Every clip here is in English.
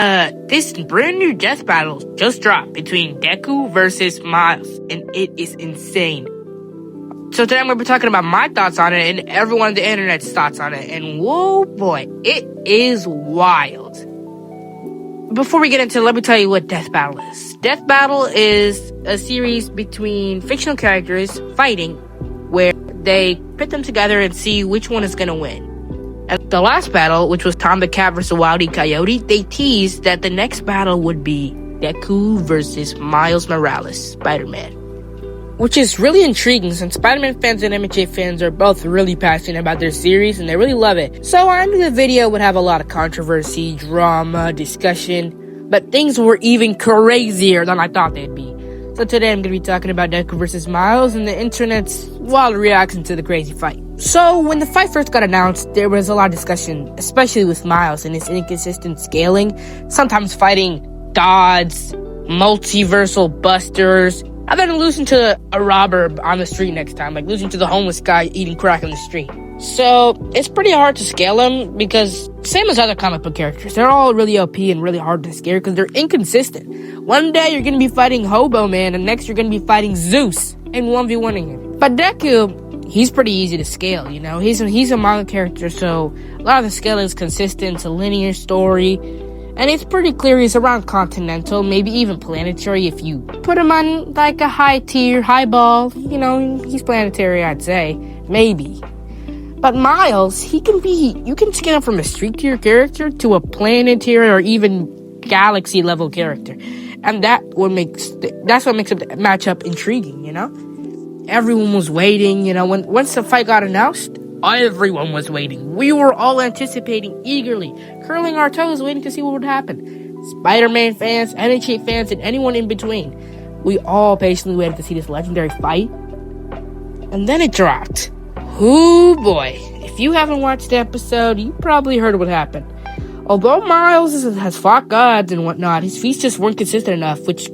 This brand new death battle just dropped between Deku versus Miles, and it is insane. So today I'm going to be talking about my thoughts on it and everyone on the internet's thoughts on it, and whoa boy, it is wild. Before we get into it, let me tell you what Death Battle is. Death Battle is a series between fictional characters fighting where they pit them together and see which one is going to win. At the last battle, which was Tom the Cat versus Wile E. Coyote, they teased that the next battle would be Deku versus Miles Morales, Spider-Man. Which is really intriguing since Spider-Man fans and MHA fans are both really passionate about their series and they really love it. So I knew the video would have a lot of controversy, drama, discussion, but things were even crazier than I thought they'd be. So today I'm going to be talking about Deku versus Miles and the internet's wild reaction to the crazy fight. So when the fight first got announced, there was a lot of discussion, especially with Miles and his inconsistent scaling, sometimes fighting gods, multiversal busters, and then losing to a robber on the street next time, like losing to the homeless guy eating crack on the street. So it's pretty hard to scale him because same as other comic book characters, they're all really OP and really hard to scale because they're inconsistent. One day you're going to be fighting Hobo Man and next you're going to be fighting Zeus and 1v1ing him. But Deku, he's pretty easy to scale, you know. He's a manga character, so a lot of the scale is consistent. It's a linear story. And it's pretty clear he's around continental, maybe even planetary if you put him on like a high tier, high ball. You know, he's planetary, I'd say. Maybe. But Miles, you can scale him from a street tier character to a planetary or even galaxy level character. And that's what makes the matchup intriguing, you know? Everyone was waiting, you know, once the fight got announced, everyone was waiting. We were all anticipating eagerly, curling our toes waiting to see what would happen. Spider-Man fans, NHA fans, and anyone in between. We all patiently waited to see this legendary fight. And then it dropped. Ooh boy. If you haven't watched the episode, you probably heard what happened. Although Miles has fought gods and whatnot, his feats just weren't consistent enough, which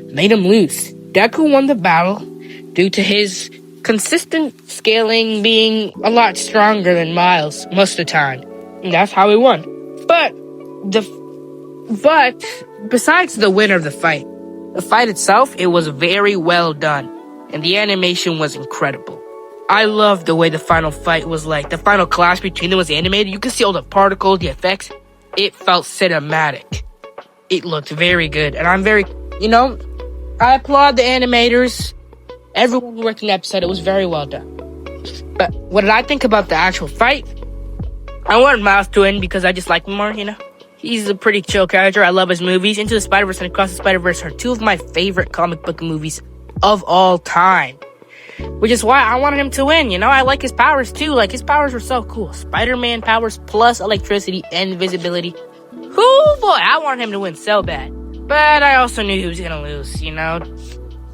made him lose. Deku won the battle due to his consistent scaling being a lot stronger than Miles most of the time. And that's how he won. But besides the winner of the fight itself, it was very well done. And the animation was incredible. I loved the way the final fight was like. The final clash between them was animated. You could see all the particles, the effects. It felt cinematic. It looked very good. And I applaud the animators. Everyone who worked in the episode, it was very well done. But what did I think about the actual fight? I wanted Miles to win because I just like him more, you know? He's a pretty chill character. I love his movies. Into the Spider-Verse and Across the Spider-Verse are two of my favorite comic book movies of all time. Which is why I wanted him to win, you know? I like his powers too. Like, his powers were so cool. Spider-Man powers plus electricity and invisibility. Oh boy, I wanted him to win so bad. But I also knew he was gonna lose, you know?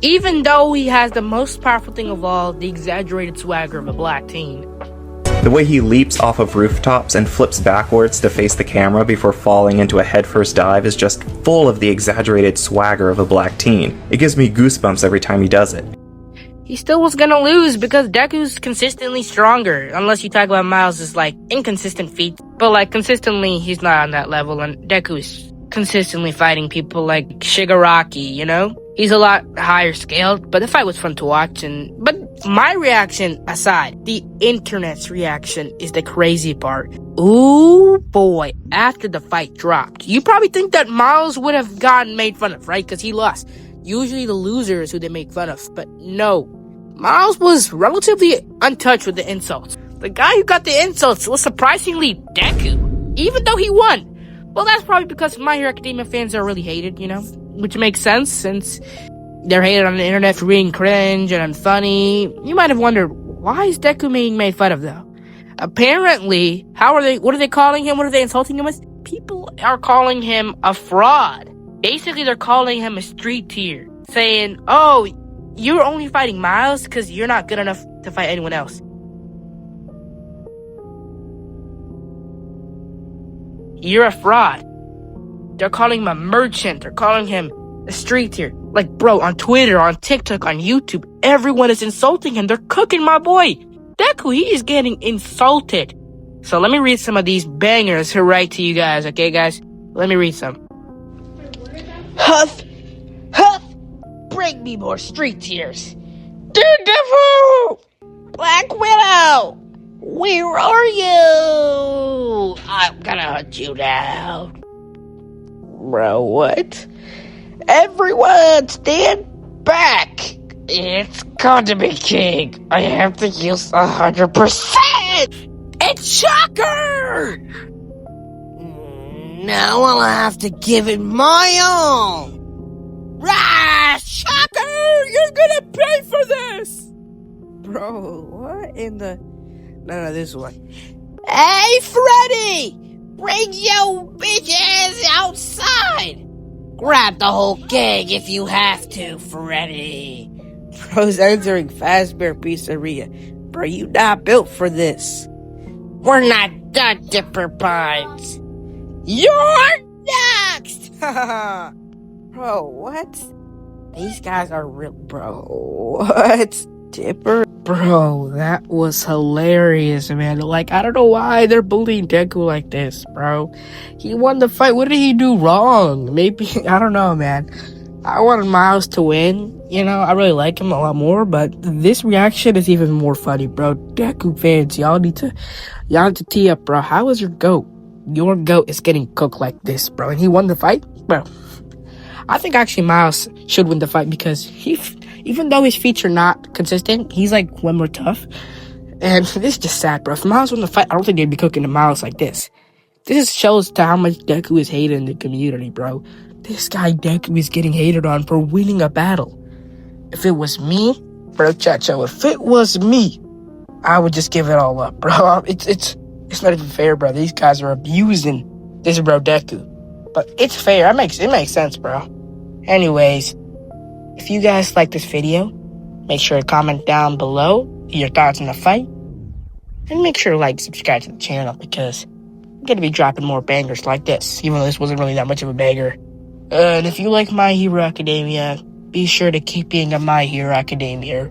Even though he has the most powerful thing of all, the exaggerated swagger of a black teen. The way he leaps off of rooftops and flips backwards to face the camera before falling into a headfirst dive is just full of the exaggerated swagger of a black teen. It gives me goosebumps every time he does it. He still was gonna lose because Deku's consistently stronger, unless you talk about Miles' like inconsistent feats. But like consistently, he's not on that level, and Deku is consistently fighting people like Shigaraki, you know? He's a lot higher scaled, but the fight was fun to watch. But my reaction aside, the internet's reaction is the crazy part. Ooh boy, after the fight dropped, you probably think that Miles would have gotten made fun of, right? Because he lost. Usually the loser is who they make fun of, but no. Miles was relatively untouched with the insults. The guy who got the insults was surprisingly Deku, even though he won. Well, that's probably because My Hero Academia fans are really hated, you know? Which makes sense, since they're hated on the internet for being cringe and unfunny. You might have wondered, why is Deku being made fun of, though? Apparently, what are they calling him? What are they insulting him with? People are calling him a fraud. Basically, they're calling him a street tier. Saying, oh, you're only fighting Miles because you're not good enough to fight anyone else. You're a fraud. They're calling him a merchant. They're calling him a street tier. Like, bro, on Twitter, on TikTok, on YouTube, everyone is insulting him. They're cooking my boy. Deku, he is getting insulted. So let me read some of these bangers to write to you guys, okay, guys? Let me read some. Huff, huff, bring me more street tears. Daredevil! Black Widow! Where are you? I'm gonna hunt you down. Bro, what? Everyone, stand back! It's going to be King. I have to use 100%! It's Shocker! Now I'll have to give it my all! Rah! Shocker! You're gonna pay for this! Bro, what in the... No, this one. Hey, Freddy! Bring your bitches outside! Grab the whole gang if you have to, Freddy. Bro's entering Fazbear Pizzeria. Bro, you not built for this. We're not done, Dipper Pines. You're next! Bro, what? These guys are real... Bro, what? Dipper? Bro, that was hilarious, man. Like, I don't know why they're bullying Deku like this, bro. He won the fight. What did he do wrong? Maybe, I don't know, man. I wanted Miles to win. You know, I really like him a lot more, but this reaction is even more funny, bro. Deku fans, y'all need to tee up, bro. How is your GOAT? Your GOAT is getting cooked like this, bro. And he won the fight? Bro, I think actually Miles should win the fight because even though his feet are not consistent, he's like way more tough. And this is just sad, bro. If Miles won the fight, I don't think they'd be cooking the Miles like this. This shows to how much Deku is hated in the community, bro. This guy Deku is getting hated on for winning a battle. If it was me, bro, Chacho, if it was me, I would just give it all up, bro. It's not even fair, bro. These guys are abusing this bro Deku. But it's fair. It makes sense, bro. Anyways, if you guys like this video, make sure to comment down below your thoughts on the fight. And make sure to subscribe to the channel because I'm going to be dropping more bangers like this, even though this wasn't really that much of a banger. And if you like My Hero Academia, be sure to keep being a My Hero Academia.